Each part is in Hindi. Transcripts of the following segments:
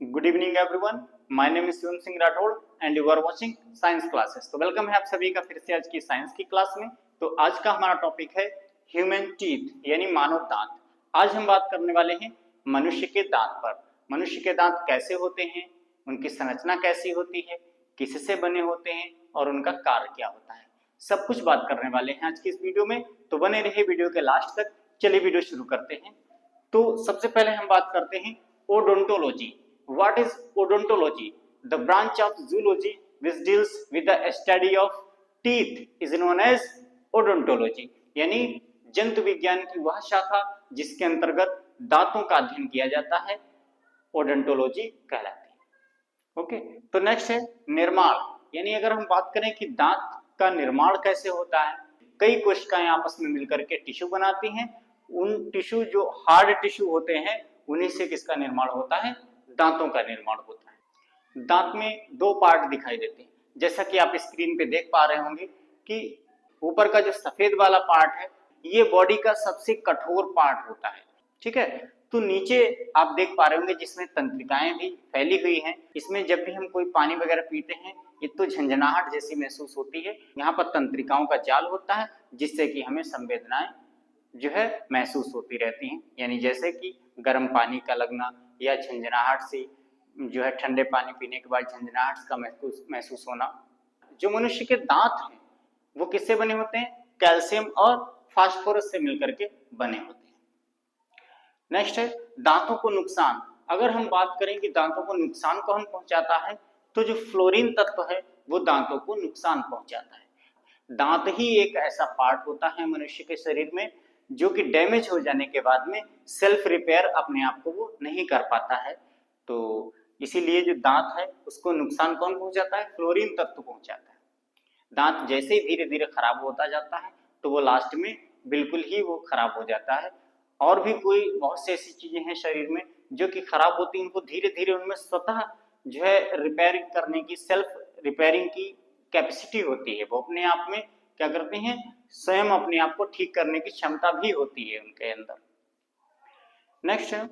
Good evening everyone, my name is Shivam Singh Rathore and you are watching science classes. तो वेलकम है आप सभी का फिर से आज की साइंस की क्लास में। तो आज का हमारा टॉपिक है ह्यूमन टीथ यानी मानव दांत। आज हम बात करने वाले हैं मनुष्य के दांत पर। मनुष्य के दांत कैसे होते हैं, उनकी संरचना कैसी होती है, किससे बने होते हैं और उनका कार्य क्या होता है, सब कुछ बात करने वाले हैं आज की इस वीडियो में। तो बने रहिए वीडियो के लास्ट तक। चलिए वीडियो शुरू करते हैं। तो सबसे पहले हम बात करते हैं odontology. What is odontology? The branch of zoology which deals with the study of teeth is known as odontology। यानी जंतु विज्ञान की वह शाखा जिसके अंतर्गत दांतों का अध्ययन किया जाता है, ओडोंटोलॉजी कहलाती है। ओके, तो नेक्स्ट है निर्माण। यानी अगर हम बात करें कि दांत का निर्माण कैसे होता है, कई कोशिकाएं आपस में मिलकर के टिश्यू बनाती हैं। उन टिश्यू जो हार्ड टिश्यू होते हैं उन्हीं से किसका निर्माण होता है, दांतों का निर्माण होता है। दांत में दो पार्ट दिखाई देते हैं, जैसा कि आप स्क्रीन पे देख पा रहे होंगे कि ऊपर का जो सफेद वाला पार्ट है ये बॉडी का सबसे कठोर पार्ट होता है, ठीक है। तो नीचे आप देख पा रहे होंगे जिसमें तंत्रिकाएं भी फैली हुई हैं। इसमें जब भी हम कोई पानी वगैरह पीते हैं ये तो झंझनाहट जैसी महसूस होती है। यहाँ पर तंत्रिकाओं का जाल होता है जिससे कि हमें संवेदनाएं जो है महसूस होती रहती हैं। यानी जैसे कि गर्म पानी का लगना या झंझनाहट से जो है ठंडे पानी पीने के बाद झंझनाहट का महसूस होना। जो मनुष्य के दांत हैं वो किससे बने होते हैं, कैल्शियम और फास्फोरस से मिलकर के बने होते हैं। नेक्स्ट है दांतों को नुकसान। अगर हम बात करें कि दांतों को नुकसान कौन पहुंचाता है, तो जो फ्लोरीन तत्व है वो दांतों को नुकसान पहुंचाता है। दांत ही एक ऐसा पार्ट होता है मनुष्य के शरीर में जो कि डैमेज हो जाने के बाद में सेल्फ रिपेयर अपने आप को वो नहीं कर पाता है। तो इसीलिए जो दांत है उसको नुकसान कौन पहुंचाता है, फ्लोरीन तत्व पहुंचाता है। दांत जैसे ही धीरे धीरे खराब होता जाता है तो वो लास्ट में बिल्कुल ही वो खराब हो जाता है। और भी कोई बहुत सी ऐसी चीजें हैं शरीर में जो कि खराब होती हैं, उनको धीरे धीरे उनमें स्वतः जो है रिपेयरिंग करने की, सेल्फ रिपेयरिंग की कैपेसिटी होती है। वो अपने आप में क्या करते हैं, स्वयं अपने आप को ठीक करने की क्षमता भी होती है उनके अंदर। नेक्स्ट है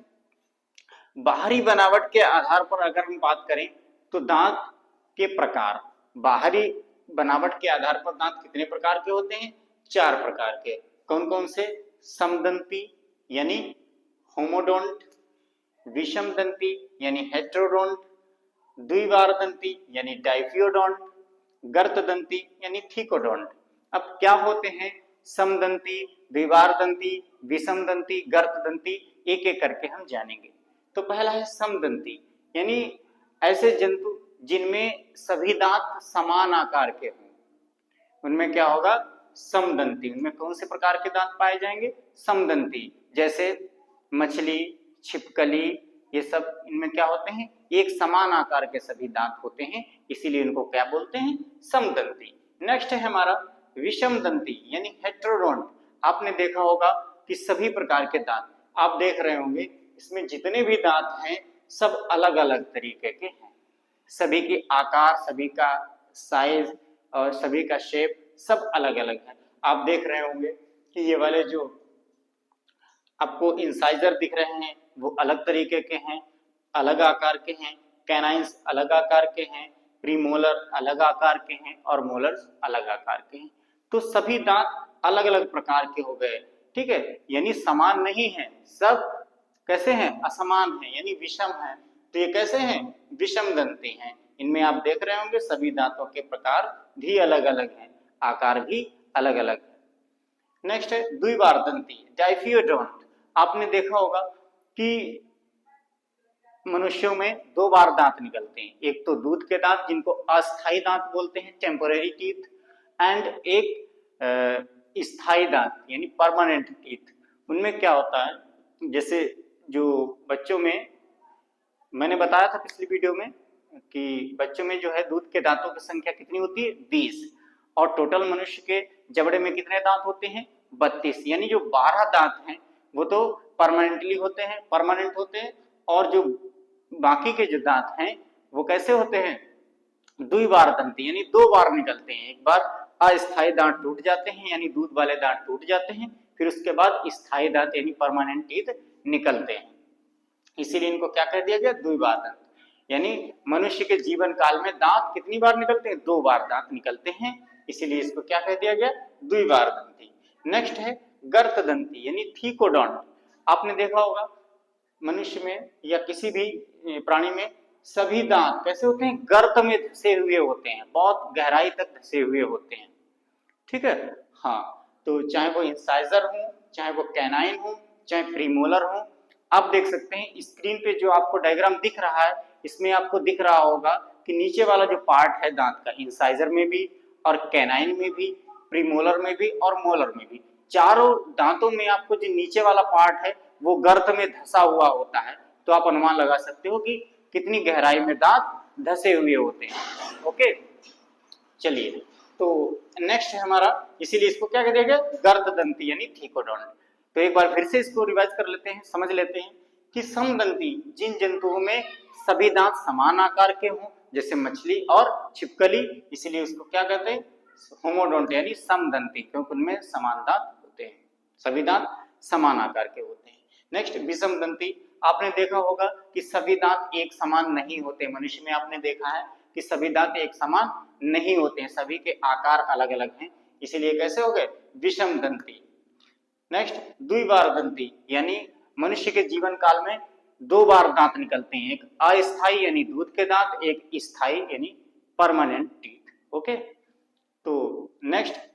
बाहरी बनावट के आधार पर अगर हम बात करें तो दांत के प्रकार। बाहरी बनावट के आधार पर दांत कितने प्रकार के होते हैं, 4 प्रकार के। कौन कौन से, समदंती यानी होमोडोंट, विषम दंती यानी हेटेरोडोंट, द्विवार दंती यानी डाइफियोडोंट, गर्त दंती यानी थिकोडोंट। अब क्या होते हैं समदंती, द्विवार दंती, विषम दंती, गर्त दंती, एक एक करके हम जानेंगे। तो पहला है समदंती, यानी ऐसे जंतु जिनमें सभी दांत समान आकार के हों, उनमें क्या होगा, समदंती। उनमें कौन से प्रकार के दांत पाए जाएंगे, समदंती। जैसे मछली, छिपकली, ये सब इनमें क्या होते हैं, एक समान आकार के सभी दांत होते हैं, इसीलिए इनको क्या बोलते हैं, समदंती। नेक्स्ट है हमारा विषम दंती यानी हेटेरोडोंट। आपने देखा होगा कि सभी प्रकार के दांत आप देख रहे होंगे, इसमें जितने भी दांत हैं सब अलग अलग तरीके के हैं। सभी के आकार, सभी का साइज और सभी का शेप सब अलग अलग है। आप देख रहे होंगे कि ये वाले जो आपको इंसाइजर दिख रहे हैं वो अलग तरीके के हैं, अलग आकार के हैं। कैनाइंस अलग आकार के हैं, प्रीमोलर अलग आकार के हैं और मोलर्स अलग आकार के हैं। तो सभी दांत अलग अलग प्रकार के हो गए, ठीक है। यानी समान नहीं है, सब कैसे हैं, असमान हैं, यानी विषम हैं। तो ये कैसे हैं, विषम दंती हैं। इनमें आप देख रहे होंगे सभी दांतों के प्रकार भी अलग अलग हैं, आकार भी अलग अलग है। नेक्स्ट है द्विवार दंती, डाइफियोडोंट। आपने देखा होगा कि मनुष्यों में 2 बार दांत निकलते हैं, एक तो दूध के दांत जिनको अस्थायी दांत बोलते हैं, टेम्पोररी टीथ, एंड एक स्थायी दांत यानी परमानेंट टीथ। उनमें क्या होता है, जैसे जो बच्चों में मैंने बताया था पिछली वीडियो में कि बच्चों में जो है दूध के दांतों की संख्या कितनी होती है, 20, और टोटल मनुष्य के जबड़े में कितने दांत होते हैं, 32। यानी जो 12 दांत हैं वो तो परमानेंटली होते हैं, परमानेंट होते हैं, और जो बाकी के जो दांत हैं वो कैसे होते हैं, द्विवार दंती, यानी 2 बार निकलते हैं। एक बार अस्थायी दांत टूट जाते हैं यानी दूध वाले दांत टूट जाते हैं, फिर उसके बाद स्थायी दांत यानी परमानेंट टीथ निकलते हैं, इसीलिए इनको क्या कह दिया गया, द्विवार दंत। यानी मनुष्य के जीवन काल में दांत कितनी बार निकलते हैं? 2 बार दांत निकलते हैं, इसीलिए इसको क्या कह दिया गया? द्विबारदंती। नेक्स्ट है गर्तदंती यानी थिकोडॉन्ट। आपने देखा होगा मनुष्य में या किसी भी प्राणी में सभी दांत कैसे होते हैं? गर्त में धसे हुए होते हैं, बहुत गहराई तक धसे हुए होते हैं। ठीक है, हाँ। तो चाहे वो इंसाइजर हो, चाहे वो कैनाइन हो, चाहे प्रीमोलर हो, आप देख सकते हैं स्क्रीन पे जो आपको डायग्राम दिख रहा है, इसमें आपको दिख रहा होगा कि नीचे वाला जो पार्ट है दांत का, इंसाइजर में भी और कैनाइन में भी, प्रीमोलर में भी और मोलर में भी, चारों दांतों में आपको जो नीचे वाला पार्ट है वो गर्त में धसा हुआ होता है। तो आप अनुमान लगा सकते हो कि कितनी गहराई में दांत धसे हुए होते हैं। ओके, चलिए, तो नेक्स्ट है हमारा, इसीलिए इसको क्या कह दिया गया? गर्तदंती यानी थिकोडॉन्ट। तो एक बार फिर से इसको रिवाइज कर लेते हैं, समझ लेते हैं कि समदंती जिन जंतुओं में सभी दांत समान आकार के हों, जैसे मछली और छिपकली, इसीलिए उसको क्या कहते हैं? होमोडोंट यानी समदंती, क्योंकि उनमें समान दांत होते हैं, सभी दांत समान आकार के होते हैं। नेक्स्ट विषमदंती। आपने देखा होगा कि सभी दांत एक समान नहीं होते, मनुष्य में आपने देखा है कि सभी दांत एक समान नहीं होते हैं, सभी के आकार अलग अलग हैं, इसीलिए कैसे हो गए? विषमदंती। नेक्स्ट द्विबारदंती यानी मनुष्य के जीवन काल में 2 बार दांत निकलते हैं, एक अस्थायी यानी दूध के दांत, एक स्थायी यानी परमानेंट टीथ। ओके, तो नेक्स्ट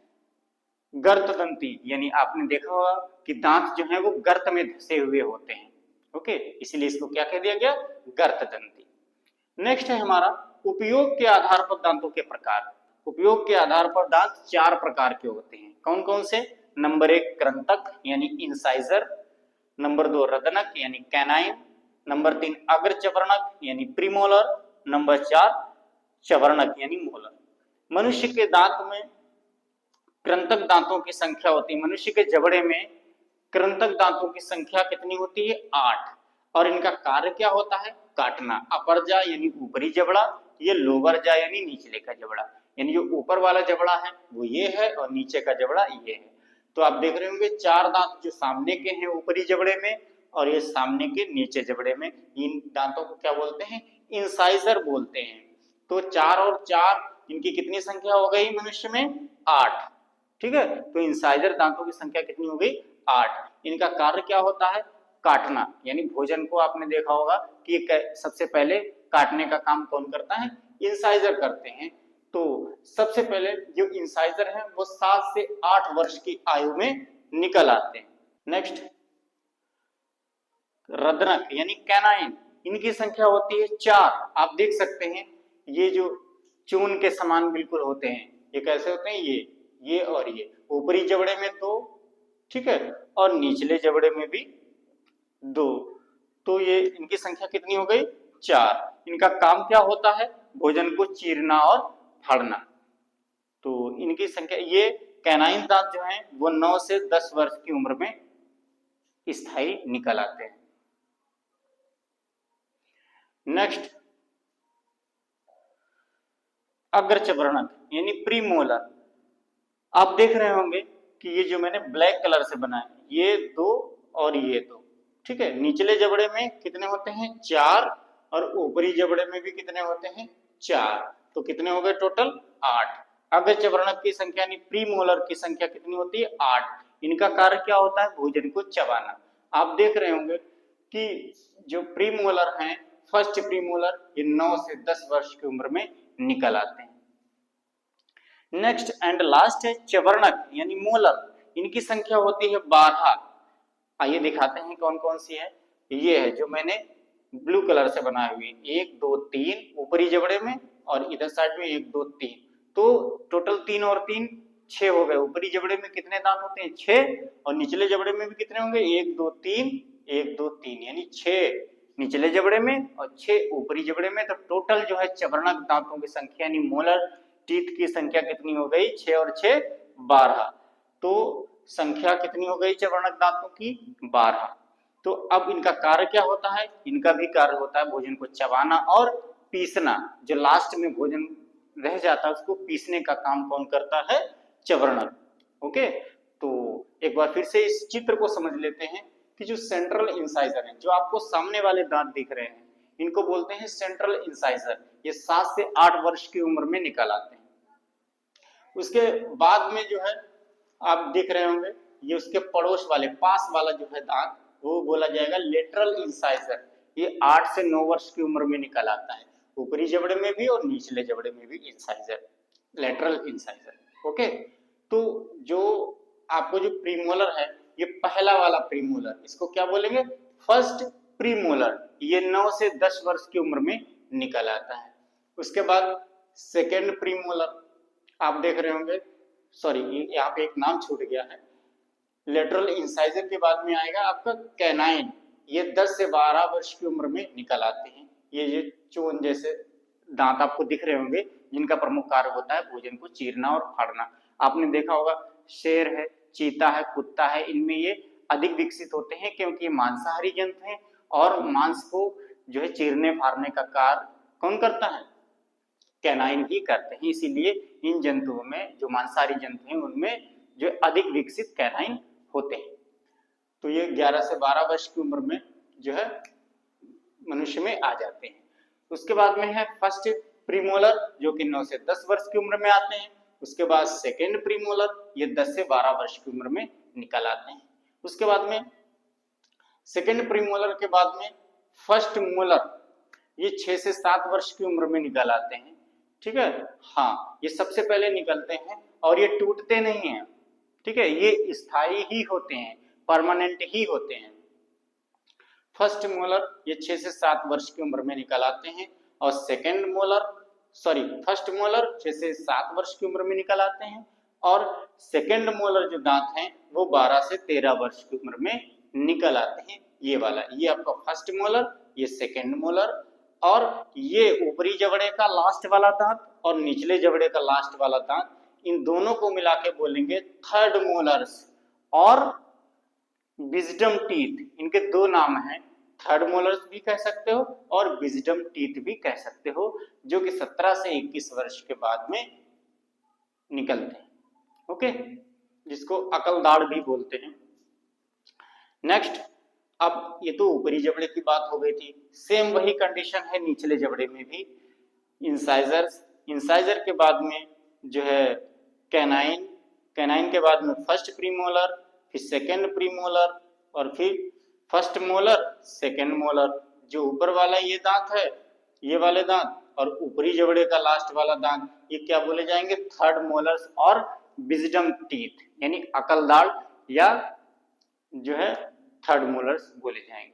गर्तदंती यानी आपने देखा होगा कि दांत जो है वो गर्त में धसे हुए होते हैं। ओके, इसीलिए इसको क्या कह दिया गया? गर्तदंती। नेक्स्ट है हमारा उपयोग के आधार पर दांतों के प्रकार। उपयोग के आधार पर दांत 4 प्रकार के होते हैं, कौन कौन से? नंबर 1 कृंतक यानी इंसाइजर, नंबर 2 रदनक यानी कैनाइन, नंबर 3 अग्रचवर्णक यानी प्रीमोलर, नंबर 4 चवर्णक यानी मोलर। मनुष्य के दांत में कृंतक दांतों की संख्या होती है, मनुष्य के जबड़े में कृंतक दांतों की संख्या कितनी होती है? 8। और इनका कार्य क्या होता है? काटना। अपर जा यानी ऊपरी जबड़ा, ये लोअर जा यानी निचले का जबड़ा, यानी जो ऊपर वाला जबड़ा है वो ये है और नीचे का जबड़ा ये है। तो आप देख रहे होंगे 4 दांत जो सामने के हैं ऊपरी जबड़े में और ये सामने के नीचे जबड़े में, इन दांतों को क्या बोलते हैं? इंसाइजर बोलते हैं। तो 4 और 4 इनकी कितनी संख्या हो गई मनुष्य में? 8। ठीक है, तो इंसाइजर दांतों की संख्या कितनी हो गई? 8। इनका कार्य क्या होता है? काटना, यानी भोजन को आपने देखा होगा कि सबसे पहले काटने का काम कौन करता है? इंसाइजर करते हैं। तो सबसे पहले जो इंसाइजर है वो 7 से 8 वर्ष की आयु में निकल आते हैं। नेक्स्ट रदनक यानी कैनाइन, इनकी संख्या होती है 4। आप देख सकते हैं ये जो चून के समान बिल्कुल होते हैं, ये कैसे होते हैं? ये और ये ऊपरी जबड़े में 2, ठीक है, और निचले जबड़े में भी 2। तो ये इनकी संख्या कितनी हो गई? 4। इनका काम क्या होता है? भोजन को चीरना और फाड़ना। तो इनकी संख्या, ये कैनाइन दांत जो हैं वो 9 से 10 वर्ष की उम्र में स्थायी निकल आते हैं। नेक्स्ट अग्रचवर्णक यानी प्रीमोलर। आप देख रहे होंगे कि ये जो मैंने ब्लैक कलर से बनाया, ये 2 और ये 2, ठीक है। निचले जबड़े में कितने होते हैं? 4, और ऊपरी जबड़े में भी कितने होते हैं? 4। तो कितने हो गए टोटल? 8। अग्रचवर्णक की संख्या यानी प्रीमोलर की संख्या कितनी होती है? 8। इनका कार्य क्या होता है? भोजन को चबाना। आप देख रहे होंगे कि जो प्रीमोलर हैं, फर्स्ट प्रीमोलर, ये 9 से 10 वर्ष की उम्र में निकल आते हैं। नेक्स्ट एंड लास्ट है चवर्णक यानी मोलर। इनकी संख्या होती है 12। आइए दिखाते हैं कौन कौन सी है। ये है जो मैंने ब्लू कलर से बनाई हुई, 1 2 3 ऊपरी जबड़े में, और इधर साइड में 1 2 3। तो टोटल 3 और 3 6 हो गए। ऊपरी जबड़े में कितने दांत होते हैं? 6। और निचले जबड़े में भी कितने होंगे? 1 2 3 1 2 3, यानी 6 निचले जबड़े में और 6 ऊपरी जबड़े में। तो टोटल जो है चवर्णक दांतों की संख्या यानी मोलर टीथ की संख्या कितनी हो गई? 6 और 6 12। तो संख्या कितनी हो गई चवर्णक दांतों की? 12। तो अब इनका कार्य क्या होता है? इनका भी कार्य होता है भोजन को चबाना और पीसना। जो लास्ट में भोजन रह जाता है उसको पीसने का काम कौन करता है? चवर्णक। ओके, तो एक बार फिर से इस चित्र को समझ लेते हैं कि जो सेंट्रल इंसाइजर है, जो आपको सामने वाले दांत दिख रहे हैं, इनको बोलते हैं सेंट्रल इंसाइजर। ये 7 से 8 वर्ष की उम्र में निकल आते हैं। उसके बाद में जो है आप देख रहे होंगे, ये उसके पड़ोस वाले पास वाला जो है दांत, वो बोला जाएगा लेटरल इंसाइजर। ये 8 से 9 वर्ष की उम्र में निकल आता है, ऊपरी जबड़े में भी और निचले जबड़े में भी इंसाइजर, लेटरल इंसाइजर। ओके, तो जो आपको जो प्रीमोलर है, ये पहला वाला प्रीमोलर, इसको क्या बोलेंगे? First premolar. ये 9 से 10 वर्ष की उम्र में निकल आता है। उसके बाद सेकेंड प्रीमोलर आप देख रहे होंगे, सॉरी यहाँ पे एक नाम छूट गया है। लेटरल इंसाइजर के बाद में आएगा आपका कैनाइन। ये 10 से 12 वर्ष की उम्र में निकल आते हैं। ये चोन जैसे दांत आपको दिख रहे होंगे, जिनका प्रमुख कार्य होता है भोजन को चीरना और फाड़ना। आपने देखा होगा शेर है, चीता है, कुत्ता है, इनमें ये अधिक विकसित होते हैं क्योंकि ये मांसाहारी जंतु हैं और मांस को जो है चीरने फाड़ने का कार्य कौन करता है? कैनाइन ही करते हैं। इसीलिए इन जंतुओं में, जो मांसाहारी जंतु हैं, उनमें जो अधिक विकसित कैनाइन होते हैं। तो ये 11 से 12 वर्ष की उम्र में जो है मनुष्य में आ जाते हैं। उसके बाद में है फर्स्ट प्रीमोलर, जो कि 9 से 10 वर्ष की उम्र में आते हैं। उसके बाद सेकेंड प्रीमोलर, ये 10 से 12 वर्ष की उम्र में निकल आते हैं। उसके बाद में सेकेंड प्रीमोलर के बाद में फर्स्ट मोलर, ये 6 से 7 वर्ष की उम्र में निकल आते हैं। ठीक है, हाँ, ये सबसे पहले निकलते हैं और ये टूटते नहीं हैं। ठीक है, ये स्थायी ही होते हैं, परमानेंट ही होते हैं। फर्स्ट मोलर ये 6 से 7 वर्ष की उम्र में निकल आते हैं और second molar, sorry first molar 6 से 7 वर्ष की उम्र में निकल आते हैं और सेकेंड मोलर जो दांत हैं वो 12 से 13 वर्ष की उम्र में निकल आते हैं। ये वाला, ये आपका फर्स्ट मोलर, ये सेकेंड मोलर और ये ऊपरी जबड़े का लास्ट वाला दांत और निचले जबड़े का लास्ट वाला दांत, इन दोनों को मिला के बोलेंगे थर्ड मोलर्स और विजडम टीथ। इनके दो नाम हैं, थर्ड मोलर्स भी कह सकते हो और विजडम टीथ भी कह सकते हो, जो कि 17 से 21 वर्ष के बाद में निकलते हैं। ओके, जिसको अकलदाड़ भी बोलते हैं। नेक्स्ट, अब ये तो ऊपरी जबड़े की बात हो गई थी, सेम वही कंडीशन है निचले जबड़े में भी। इंसाइजर के बाद में जो है कैनाइन, कैनाइन के बाद में फर्स्ट प्रीमोलर, फिर सेकेंड प्रीमोलर और फिर फर्स्ट मोलर, सेकेंड मोलर। जो ऊपर वाला ये दांत है, ये वाले दांत और ऊपरी जबड़े का लास्ट वाला दांत, ये क्या बोले जाएंगे? थर्ड मोलर्स और विजडम टीथ, यानी अकलदाड़ या जो है थर्ड मोलर्स बोले जाएंगे।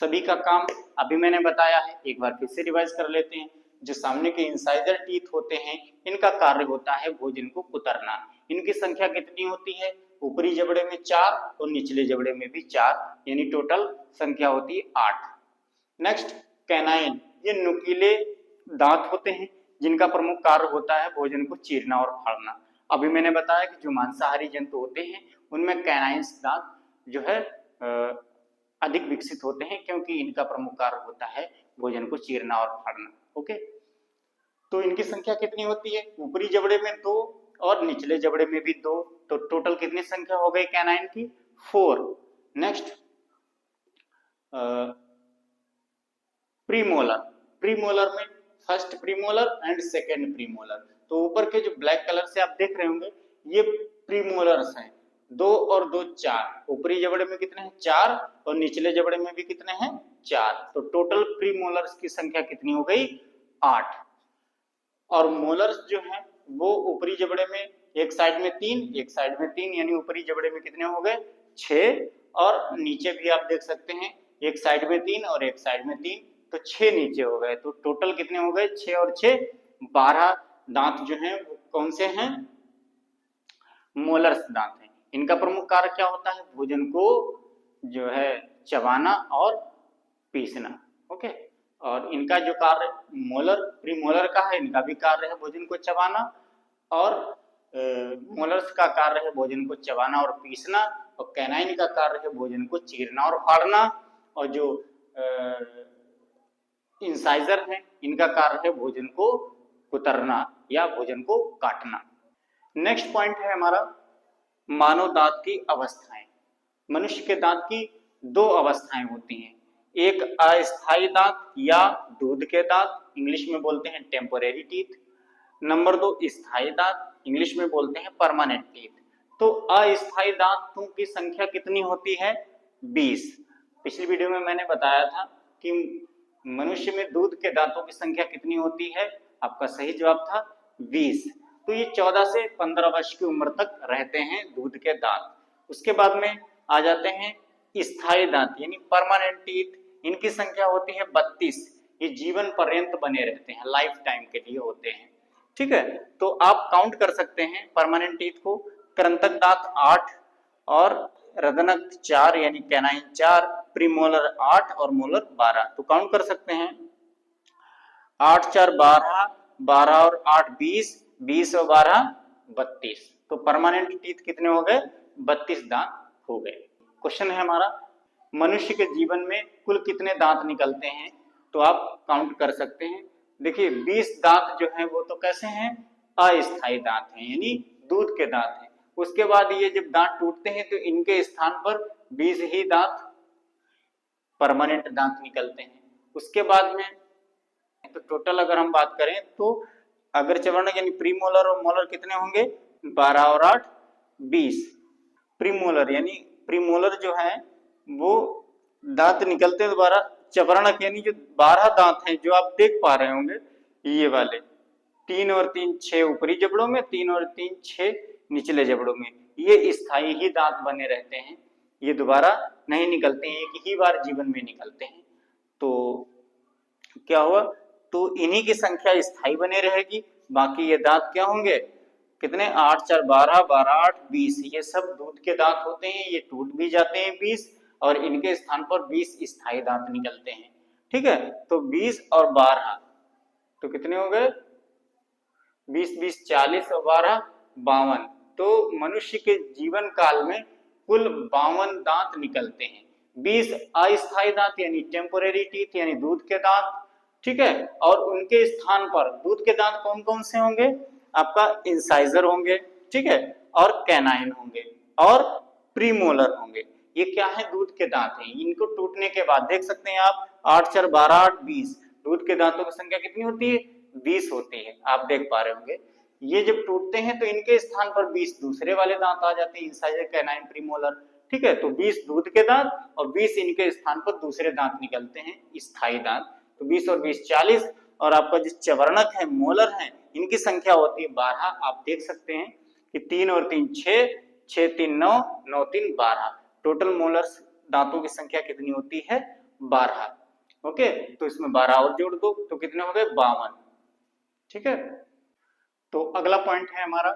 सभी का काम अभी मैंने बताया है, एक बार फिर से रिवाइज कर लेते हैं। जो सामने के इंसाइजर टीथ होते हैं, इनका कार्य होता है भोजन को कुतरना। इनकी संख्या कितनी होती है? ऊपरी जबड़े में 4 और निचले जबड़े में भी 4, यानी टोटल संख्या होती है 8। नेक्स्ट, कैनाइन, ये नुकीले दांत होते हैं जिनका प्रमुख कार्य होता है भोजन को चीरना और फाड़ना। अभी मैंने बताया कि जो मांसाहारी जंतु होते हैं उनमें कैनाइन्स दांत जो है अधिक विकसित होते हैं क्योंकि इनका प्रमुख कार्य होता है भोजन को चीरना और फाड़ना। ओके, तो इनकी संख्या कितनी होती है? ऊपरी जबड़े में 2 और निचले जबड़े में भी 2, तो टोटल कितनी संख्या हो गई कैनाइन की? 4। नेक्स्ट, प्रीमोलर, प्रीमोलर में first premolar and second premolar. तो ऊपर के जो ब्लैक कलर से आप देख रहे होंगे, ये प्रीमोलर्स हैं, 2 और 2 4। ऊपरी जबड़े में कितने हैं? 4 और निचले जबड़े में भी कितने हैं? 4। तो टोटल प्रीमोलर्स की संख्या कितनी हो गई? 8। और मोलर्स जो हैं वो ऊपरी जबड़े में एक साइड में 3, एक साइड में 3, यानी ऊपरी जबड़े में कितने हो गए? 6 और नीचे भी आप देख सकते हैं एक साइड में 3 और एक साइड में 3, तो 6 नीचे हो गए। तो टोटल कितने हो गए? 6 और 6 12 दांत जो हैं वो कौन से हैं? मोलर्स दांत हैं। इनका प्रमुख कार्य क्या होता है? भोजन को जो है चबाना और पीसना। ओके, और इनका जो कार्य मोलर प्रीमोलर का है, इनका भी कार्य है भोजन को चबाना, और मोलर्स का कार्य है भोजन को चबाना और पीसना, और कैनाइन का कार्य है भोजन को चीरना और फाड़ना, और जो इंसाइजर हैं इनका कार्य है भोजन को कुतरना या भोजन को काटना। नेक्स्ट पॉइंट है हमारा मानव दांत की अवस्थाएं। मनुष्य के दांत की 2 अवस्थाएं होती हैं, एक अस्थायी दांत या दूध के दांत, इंग्लिश में बोलते हैं टेम्पोरेरी टीथ। नंबर 2 स्थायी दांत, इंग्लिश में बोलते हैं परमानेंट टीथ। तो अस्थायी दांतों की संख्या कितनी होती है? 20। पिछली वीडियो में मैंने बताया था कि मनुष्य में दूध के दांतों की संख्या कितनी होती है, आपका सही जवाब था 20। तो ये 14 से 15 वर्ष की उम्र तक रहते हैं दूध के दांत। उसके बाद में आ जाते हैं स्थायी दांत यानी परमानेंट टीथ, इनकी संख्या होती है 32। ये जीवन पर्यंत बने रहते हैं, लाइफ टाइम के लिए होते हैं। ठीक है, तो आप काउंट कर सकते हैं परमानेंट टीथ को। कृंतक दांत 8 और रदनक 4 यानी कैनाइन 4, प्रीमोलर 8 और मोलर 12। तो काउंट कर सकते हैं 8 4 12, 12 और 8 20, 20 और 12 32। तो परमानेंट टीथ कितने हो गए? 32 दांत हो गए। क्वेश्चन है हमारा, मनुष्य के जीवन में कुल कितने दांत निकलते हैं? तो आप काउंट कर सकते हैं। देखिए 20 दांत जो हैं वो तो कैसे हैं? अस्थायी दांत हैं, यानी दूध के दांत हैं। उसके बाद ये जब दांत टूटते हैं तो इनके स्थान पर 20 ही दांत परमानेंट दांत निकलते हैं। उसके बाद में तो टोटल अगर हम बात करें तो अगर चवर्णक यानी प्रीमोलर और मोलर कितने होंगे? 12 और 8 20। प्रीमोलर यानी प्रीमोलर जो है वो दांत निकलते हैं दोबारा। चवर्णक यानी जो 12 दांत हैं जो आप देख पा रहे होंगे, ये वाले 3 और 3 6 ऊपरी जबड़ों में, 3 और 3 6 निचले जबड़ों में, ये स्थायी ही दांत बने रहते हैं, ये दोबारा नहीं निकलते हैं, एक ही बार जीवन में निकलते हैं। तो क्या हुआ? तो इन्हीं की संख्या स्थायी बने रहेगी, बाकी ये दांत क्या होंगे? कितने? 8 4 12, 12 8 20। ये सब दूध के दांत होते हैं, ये टूट भी जाते हैं 20 और इनके स्थान पर 20 स्थायी दांत निकलते हैं। ठीक है, तो 20 और 12 तो कितने हो गए? 20 20 40 और 12 52। तो मनुष्य के जीवन काल में कुल 52 दांत निकलते हैं। 20 अस्थायी दांत यानी टेम्पोरेरी टीथ यानी दूध के दांत। ठीक है, और उनके स्थान पर दूध के दांत कौन कौन से होंगे? आपका इंसाइजर होंगे, ठीक है, और कैनाइन होंगे और प्रीमोलर होंगे। ये क्या है? दूध के दांत हैं। इनको टूटने के बाद देख सकते हैं आप 8 4 12 8 20। दूध के दांतों की संख्या कितनी होती है? 20 होती है, आप देख पा रहे होंगे। ये जब टूटते हैं तो इनके स्थान पर 20 दूसरे वाले दांत आ जाते हैं, इंसाइजर कैनाइन प्रीमोलर। ठीक है, तो 20 दूध के दांत और 20 इनके स्थान पर दूसरे दांत निकलते हैं, स्थायी दांत। तो 20 और 20 40 और आपका जिस चवर्णक है मोलर है इनकी संख्या होती है 12। आप देख सकते हैं कि 3 और 3 6, 6 3 9, 9 3 12। टोटल मोलर दांतों की संख्या कितनी होती है? 12। ओके, तो इसमें 12 और जोड़ दो तो कितने हो गए? 52। ठीक है, तो अगला पॉइंट है हमारा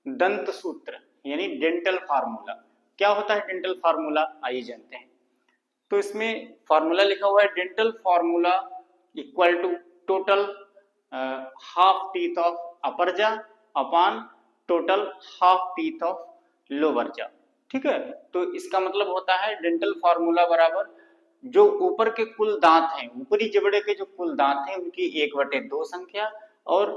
दंत सूत्र यानी डेंटल फार्मूला। क्या होता है डेंटल फार्मूला? आइए जानते हैं। तो इसमें फार्मूला लिखा हुआ है dental formula equal to total half teeth of upper jaw upon total half teeth of lower jaw. ठीक है, तो इसका मतलब होता है डेंटल फार्मूला बराबर जो ऊपर के कुल दांत हैं, ऊपरी जबड़े के जो कुल दांत हैं उनकी 1/2 संख्या और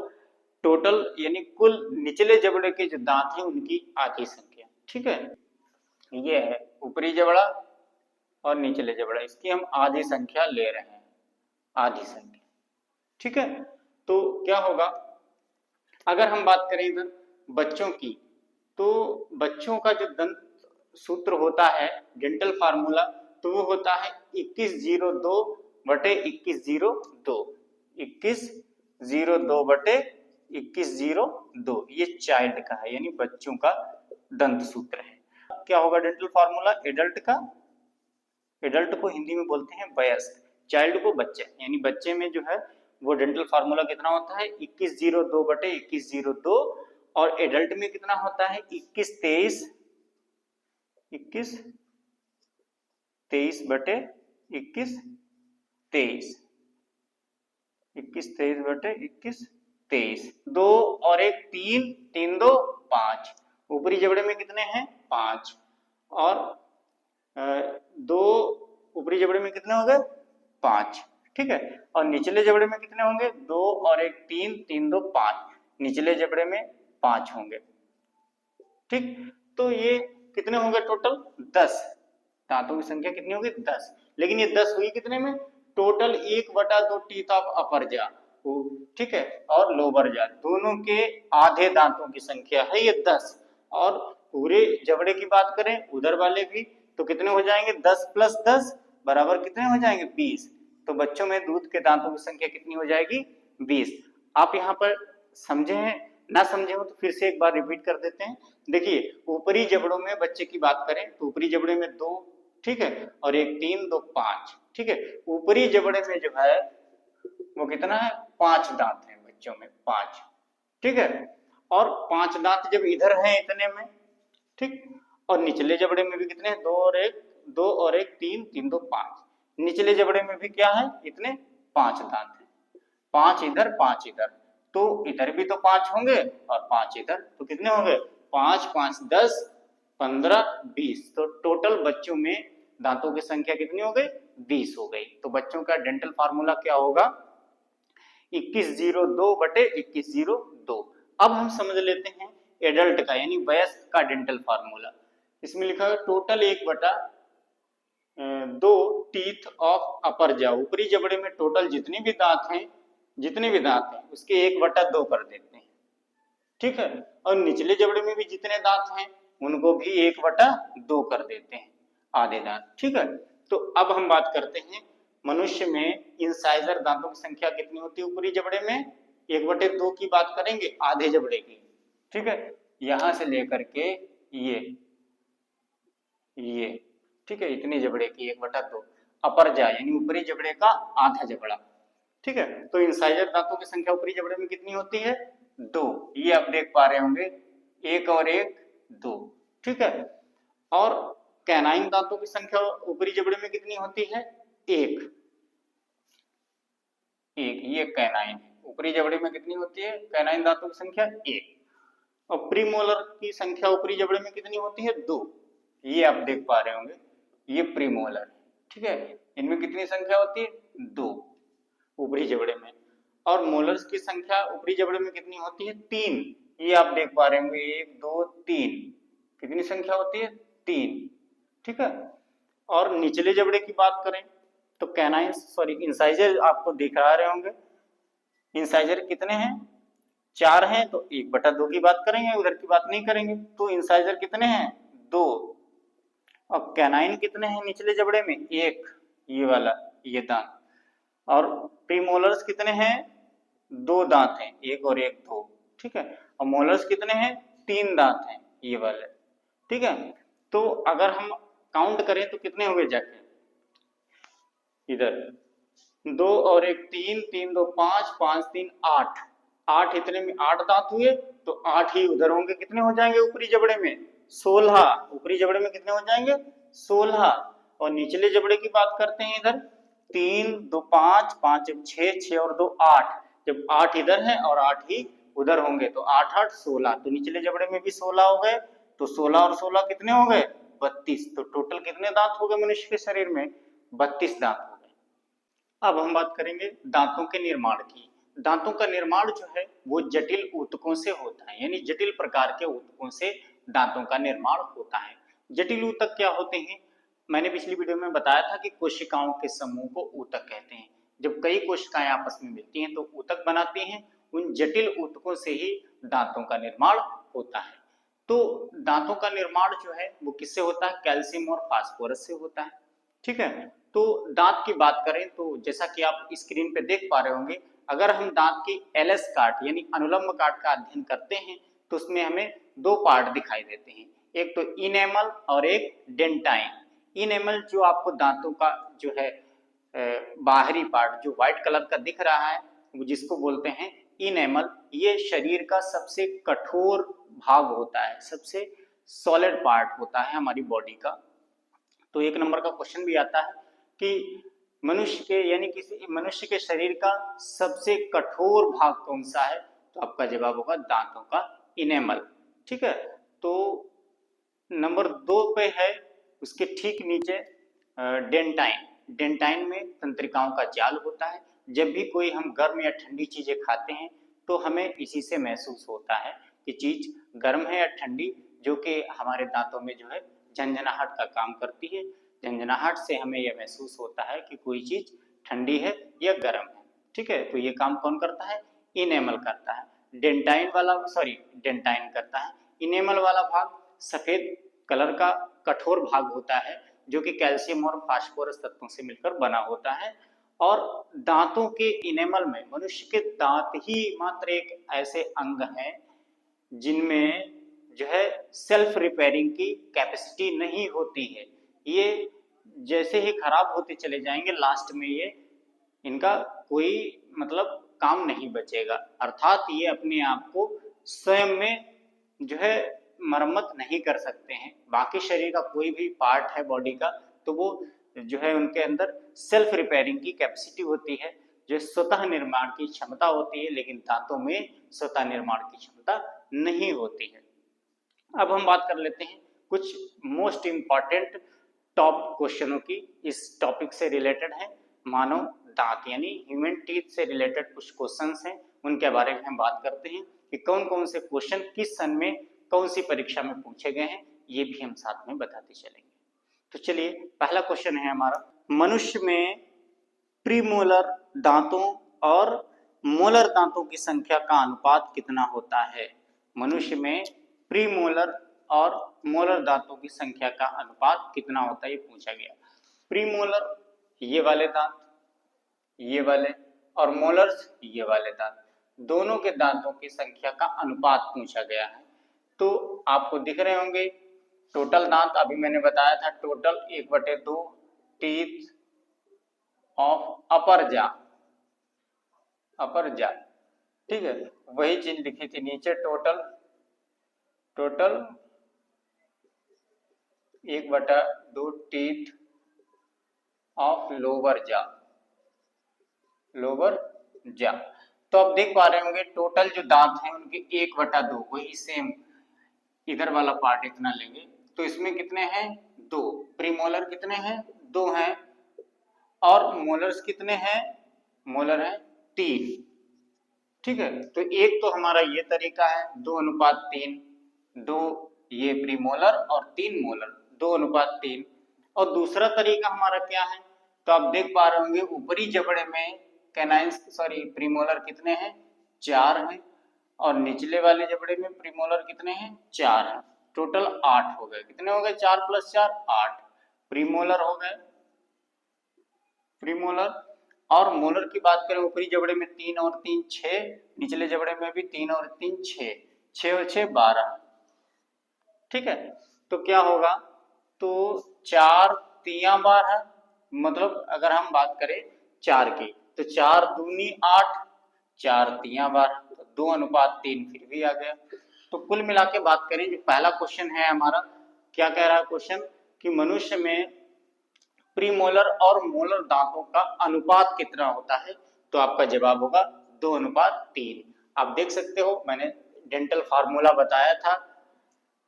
टोटल यानी कुल निचले जबड़े के जो दांत हैं उनकी आधी संख्या। ठीक है, ये है ऊपरी जबड़ा और निचले जबड़ा, इसकी हम आधी संख्या ले रहे हैं, आधी संख्या। ठीक है, तो क्या होगा अगर हम बात करें इधर बच्चों की, तो बच्चों का जो दंत सूत्र होता है डेंटल फार्मूला, तो वो होता है 2102 बटे 2102, 2102 बटे 2102। ये चाइल्ड का है यानी बच्चों का दंत सूत्र है। क्या होगा डेंटल फार्मूला एडल्ट का? एडल्ट को हिंदी में बोलते हैं वयस्क, चाइल्ड को बच्चा, यानी बच्चे में जो है वो डेंटल फार्मूला कितना होता है? 2102 बटे 2102। और एडल्ट में कितना होता है? 2123 बटे 2123, 2123 बटे 2123। 2 और 1 3, 3 2 5। ऊपरी जबड़े में कितने हैं? 5 और 2 ऊपरी जबड़े में कितने हो गए? 5। ठीक है, और निचले जबड़े में कितने होंगे? 2 और 1 3, 3 2 5। निचले जबड़े में 5 होंगे। ठीक, तो ये कितने होंगे टोटल? 10। दांतों की संख्या कितनी होगी? 10। लेकिन ये 10 हुई कितने में, टोटल 1/2 टीथ ऑफ अपर जा, ठीक है, और लोअर जा दोनों के आधे दांतों की संख्या है ये 10। और पूरे जबड़े की बात करें उधर वाले भी, तो कितने हो जाएंगे, 10 + 10 बराबर कितने हो जाएंगे, 20। तो बच्चों में दूध के दांतों की संख्या कितनी हो जाएगी, 20। आप यहाँ पर समझे हैं, ना समझे हो तो फिर से एक बार रिपीट कर देते हैं। देखिए ऊपरी जबड़ों में बच्चे की बात करें तो ऊपरी जबड़े में 2, ठीक है, और 1 3 2 5, ठीक है। ऊपरी जबड़े में जो है वो कितना है, 5 दांत हैं बच्चों में, 5, ठीक है। और 5 दांत जब इधर हैं इतने में, ठीक, और निचले जबड़े में भी कितने हैं, 2 और 1 2 और 1 3 3 2 5, निचले जबड़े में भी क्या है, इतने 5 दांत हैं, 5 इधर 5 इधर, तो इधर भी तो 5 होंगे और 5 इधर, तो कितने होंगे, 5 5 10 15 20, तो टोटल बच्चों में दांतों की संख्या कितनी हो गई, 20 हो गई। तो बच्चों का डेंटल फार्मूला क्या होगा, 2102/2102। अब हम समझ लेते हैं एडल्ट का यानी वयस्क का डेंटल फार्मूला। इसमें लिखा है टोटल 1/2 टीथ ऑफ अपर जा, ऊपरी जबड़े में टोटल जितने भी दांत हैं उसके 1/2 कर देते हैं, ठीक है। और निचले जबड़े में भी जितने दांत हैं उनको भी 1/2 कर देते हैं, आधे दांत, ठीक है। तो अब हम बात करते हैं मनुष्य में इंसाइजर दांतों की संख्या कितनी होती है, ऊपरी जबड़े में 1/2 की बात करेंगे, आधे जबड़े की, ठीक है, यहां से लेकर के ये, ठीक है, इतने जबड़े की 1/2 अपर जा यानी ऊपरी जबड़े का आधा जबड़ा, ठीक है। तो इंसाइजर दांतों की संख्या ऊपरी जबड़े में कितनी होती है, 2, ये आप देख पा रहे होंगे, 1 और 1 2, ठीक है। और कैनाइन दांतों की संख्या ऊपरी जबड़े में कितनी होती है, 1, ये कैनाइन है, ऊपरी जबड़े में कितनी होती है, कैनाइन दांतों की संख्या 1। और प्रीमोलर की संख्या ऊपरी जबड़े में कितनी होती है, 2, ये आप देख पा रहे होंगे, ये प्रीमोलर, ठीक है, इनमें कितनी संख्या होती है, 2 ऊपरी जबड़े में। और मोलर्स की संख्या ऊपरी जबड़े में कितनी होती है, 3, ये आप देख पा रहे होंगे, 1 2 3, कितनी संख्या होती है, 3, ठीक है। और निचले जबड़े की बात करें तो कैनाइन इंसाइजर आपको दिखा रहे होंगे, इंसाइजर कितने हैं, 4 हैं, तो 1/2 की बात करेंगे, उधर की बात नहीं करेंगे। तो इंसाइजर कितने हैं, 2। और कैनाइन कितने हैं निचले जबड़े में, 1, ये वाला, ये दांत। और प्रीमोलर्स कितने हैं, 2 दांत हैं, 1 और 1 2, ठीक है। और मोलर्स कितने हैं, 3 दांत हैं, ये वाले, ठीक है। तो अगर हम काउंट करें तो कितने हो गए जाके, इधर 2 और 1 3 3 2 5 5 3 8, 8 इतने में 8 दांत हुए, तो 8 ही उधर होंगे, कितने हो जाएंगे ऊपरी जबड़े में, 16, ऊपरी जबड़े में कितने हो जाएंगे, 16। और निचले जबड़े की बात करते हैं, इधर 3 2 5 5 6 6 और 2 8, जब 8 इधर है और 8 ही उधर होंगे तो 8 8 16, तो निचले जबड़े में भी 16 हो गए, तो 16 और 16 कितने हो गए, 32। तो टोटल कितने दांत हो गए मनुष्य के शरीर में, 32 दांत हो गए। अब हम बात करेंगे दांतों के निर्माण की। दांतों का निर्माण जो है वो जटिल ऊतकों से होता है, यानी जटिल प्रकार के ऊतकों से दांतों का निर्माण होता है। जटिल ऊतक क्या होते हैं, मैंने पिछली वीडियो में बताया था कि कोशिकाओं के समूह को ऊतक कहते हैं। जब कई कोशिकाएं आपस में मिलती हैं तो ऊतक बनाती हैं, उन जटिल ऊतकों से ही दांतों का निर्माण होता है। तो दांतों का निर्माण जो है वो किससे होता है, कैल्शियम और फास्फोरस से होता है, ठीक है। तो दांत की बात करें तो जैसा कि आप स्क्रीन पे देख पा रहे होंगे, अगर हम दांत की एलएस काट यानी अनुलंब काट का अध्ययन करते हैं तो उसमें हमें 2 पार्ट दिखाई देते हैं, एक तो इनेमल और एक डेंटाइन। इनेमल जो आपको दांतों का जो है बाहरी पार्ट जो व्हाइट कलर का दिख रहा है, जिसको बोलते हैं इनेमल, ये शरीर का सबसे कठोर भाग होता है, सबसे सॉलिड पार्ट होता है हमारी बॉडी का। तो 1 नंबर का क्वेश्चन भी आता है कि मनुष्य के यानी किसी मनुष्य के शरीर का सबसे कठोर भाग कौन सा है, तो आपका जवाब होगा दांतों का इनेमल, ठीक है। तो नंबर 2 पे है, उसके ठीक नीचे डेंटाइन। डेंटाइन में तंत्रिकाओं का जाल होता है, जब भी कोई हम गर्म या ठंडी चीजें खाते हैं तो हमें इसी से महसूस होता है कि चीज गर्म है या ठंडी, जो कि हमारे दांतों में जो है झंझनाहट का काम करती है। झंझनाहट से हमें यह महसूस होता है कि कोई चीज ठंडी है या गर्म है। ठीक है, तो ये काम कौन करता है? इनेमल करता है। डेंटाइन करता है। इनेमल वाला भाग सफेद कलर का कठोर भाग होता है जो कि कैल्शियम और फास्फोरस तत्वों से मिलकर बना होता है। और दांतों के इनेमल में मनुष्य के दांत ही मात्र एक ऐसे अंग हैं जिनमें जो है सेल्फ रिपेयरिंग की कैपेसिटी नहीं होती है। ये जैसे ही खराब होते चले जाएंगे लास्ट में ये इनका कोई मतलब काम नहीं बचेगा, अर्थात ये अपने आप को स्वयं में जो है मरम्मत नहीं कर सकते हैं। बाकी शरीर का कोई भी पार्ट है बॉडी का तो वो जो है उनके अंदर सेल्फ रिपेयरिंग की कैपेसिटी होती है, जो स्वतः निर्माण की क्षमता होती है, लेकिन दांतों में स्वतः निर्माण की क्षमता नहीं होती है। अब हम बात कर लेते हैं कुछ मोस्ट इंपॉर्टेंट टॉप क्वेश्चनों की। इस टॉपिक से रिलेटेड है मानव दांत यानी ह्यूमन टीथ से रिलेटेड कुछ क्वेश्चंस हैं, उनके बारे में हम बात करते हैं कि कौन कौन से क्वेश्चन किस सन में कौन सी परीक्षा में पूछे गए हैं, ये भी हम साथ में बताते चलेंगे। तो चलिए पहला क्वेश्चन है हमारा, मनुष्य में प्रीमोलर दांतों और मोलर दांतों की संख्या का अनुपात कितना होता है? मनुष्य में प्रीमोलर और मोलर दांतों की संख्या का अनुपात कितना होता है, ये पूछा गया। प्रीमोलर ये वाले दांत, ये वाले, और मोलर्स ये वाले दांत, दोनों के दांतों की संख्या का अनुपात पूछा गया है। तो आपको दिख रहे होंगे टोटल दांत, अभी मैंने बताया था टोटल 1/2 टीथ ऑफ अपर जा, ठीक है, वही चीज लिखी थी नीचे, टोटल 1/2 टीथ ऑफ लोअर जा। तो आप देख पा रहे होंगे टोटल जो दांत हैं उनके 1/2, वही सेम इधर वाला पार्ट इतना लेंगे तो इसमें कितने हैं? 2। प्रीमोलर कितने हैं? 2 हैं। और मोलर्स कितने हैं? मोलर हैं 3। ठीक है, तो एक तो हमारा ये तरीका है 2:3, 2 ये प्रीमोलर और 3 मोलर, 2:3। और दूसरा तरीका हमारा क्या है? तो आप देख पा रहे होंगे ऊपरी जबड़े में प्रीमोलर कितने हैं? 4 हैं, और निचले वाले जबड़े में प्रीमोलर कितने हैं? 4 हैं। टोटल 8 हो गए। कितने हो गए? 4 + 4 8 प्रीमोलर हो गए। प्रीमोलर और मोलर की बात करें ऊपरी जबड़े में 3 और 3 6, निचले जबड़े में भी 3 और 3 6, 6 और 6 12। ठीक है, तो क्या होगा? तो 4 3 12, मतलब अगर हम बात करें 4 की तो 4 दूनी 8, 4 3 12, तो 2:3 फिर भी आ गया। तो कुल मिला के बात करें जो पहला क्वेश्चन है हमारा, क्या कह रहा है क्वेश्चन कि मनुष्य में प्रीमोलर और मोलर दांतों का अनुपात कितना होता है? तो आपका जवाब होगा 2:3। आप देख सकते हो मैंने डेंटल फार्मूला बताया था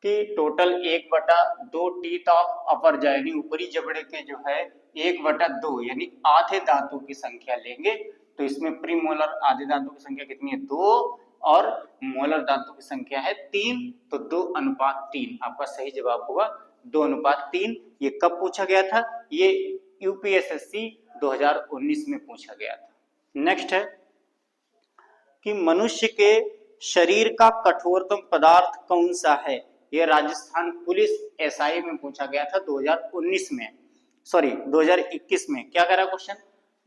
कि टोटल 1/2 टीथ ऑफ अपर जा यानी ऊपरी जबड़े के जो है 1/2 यानी आधे दांतों की संख्या लेंगे, तो इसमें प्रीमोलर आधे दांतों की संख्या कितनी है? 2, और मोलर दांतों की संख्या है 3, तो 2:3 आपका सही जवाब होगा 2:3। ये कब पूछा गया था? ये यूपीएसएससी 2019 में पूछा गया था। नेक्स्ट है कि मनुष्य के शरीर का कठोरतम पदार्थ कौन सा है? यह राजस्थान पुलिस एसआई में पूछा गया था 2021 में। क्या कह रहा क्वेश्चन?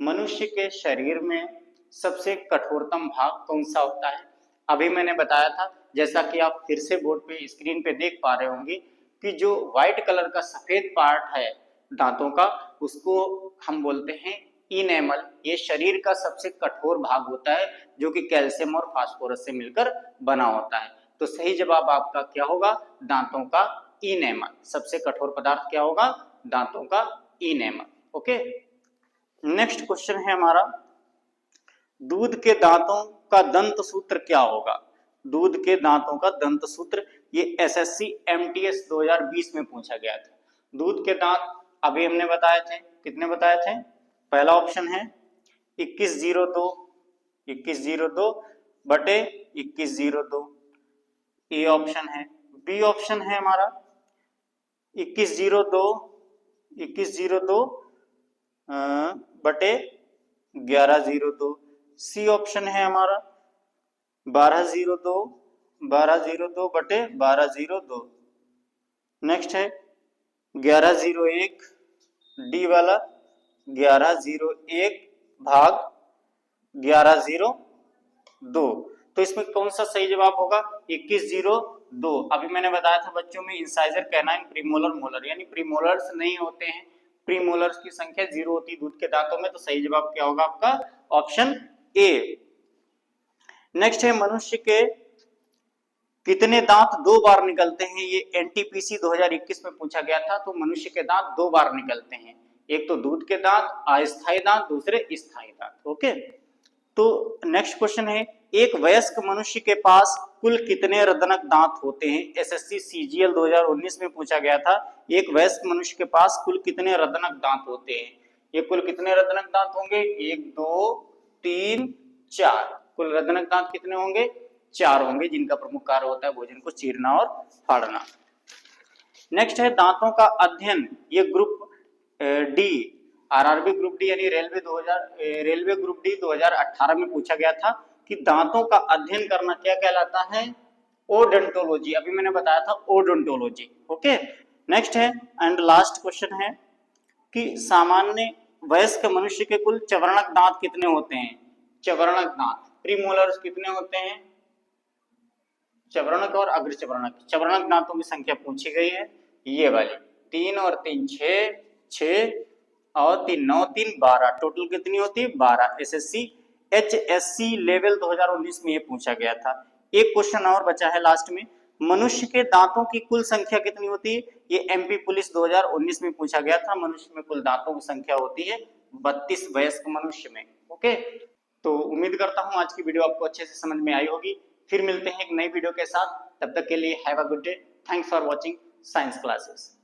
मनुष्य के शरीर में सबसे कठोरतम भाग कौन सा होता है? अभी मैंने बताया था, जैसा कि आप फिर से बोर्ड पे स्क्रीन पे देख पा रहे होंगे कि जो व्हाइट कलर का सफेद पार्ट है दांतों का उसको हम बोलते हैं इनेमल। ये शरीर का सबसे कठोर भाग होता है जो कि कैल्शियम और फास्फोरस से मिलकर बना होता है। तो सही जवाब आपका क्या होगा? दांतों का इनेमल। सबसे कठोर पदार्थ क्या होगा? दांतों का इनेमल। ओके, नेक्स्ट क्वेश्चन है हमारा, दूध के दांतों का दंत सूत्र क्या होगा? दूध के दांतों का दंत सूत्र, ये एसएससी एमटीएस 2020 में पूछा गया था। दूध के दांत अभी हमने बताए थे, कितने बताए थे? पहला ऑप्शन है 2102 बटे 2102, ए ऑप्शन है। बी ऑप्शन है हमारा 2102 2102 बटे 1102। सी ऑप्शन है हमारा 1202 बटे 1202। नेक्स्ट है 1101, डी वाला 1101 भाग 1102। तो इसमें कौन सा सही जवाब होगा? 2102। अभी मैंने बताया था बच्चों में इंसाइजर, कैनाइन, प्रीमोलर, मोलर, यानी प्रीमोलर्स नहीं होते हैं, प्रीमोलर्स की संख्या 0 होती है दूध के दांतों में। तो सही जवाब क्या होगा आपका? Option A. नेक्स्ट है मनुष्य के कितने दांत 2 बार निकलते हैं? ये एनटीपीसी 2021 में पूछा गया था। तो मनुष्य के दांत 2 बार निकलते हैं, एक तो दूध के दांत, अस्थायी दांत, दूसरे स्थायी दांत। ओके, तो नेक्स्ट क्वेश्चन है एक वयस्क मनुष्य के पास कुल कितने रदनक दांत होते हैं? एसएससी सीजीएल 2019 में पूछा गया था, एक वयस्क मनुष्य के पास कुल कितने रदनक दांत होते हैं? ये कुल कितने रदनक दांत होंगे? 1 2 3 4। कुल रदनक दांत कितने होंगे? 4 होंगे, जिनका प्रमुख कार्य होता है भोजन को चीरना और फाड़ना। नेक्स्ट है दांतों का अध्ययन, ये group D, RRB group D यानी रेलवे ग्रुप डी 2018 में पूछा गया था कि दांतों का अध्ययन करना क्या कहलाता है? ओडोंटोलॉजी। अभी मैंने बताया था ओडोंटोलॉजी। ओके, नेक्स्ट है एंड लास्ट क्वेश्चन है कि सामान्य वयस्क मनुष्य के कुल चवर्णक दांत कितने होते हैं? चवर्णक दांत, प्रीमोलर्स कितने होते हैं? चवर्णक और अग्रचवर्णक, चवर्णक दांतों की संख्या पूछी गई है, ये वाली 3 और 3 6 और 3 9 3 12, टोटल कितनी होती है? 12। एसएससी एचएससी लेवल 2019 में ये पूछा गया था। एक क्वेश्चन और बचा है लास्ट में, मनुष्य के दांतों की कुल संख्या कितनी होती है? ये एमपी पुलिस 2019 में पूछा गया था। मनुष्य में कुल दांतों की संख्या होती है 32 वयस्क मनुष्य में। ओके, तो उम्मीद करता हूं आज की वीडियो आपको अच्छे से समझ में आई होगी। फिर मिलते हैं एक नई वीडियो के साथ, तब तक के लिए have a good day. Thanks for watching science classes.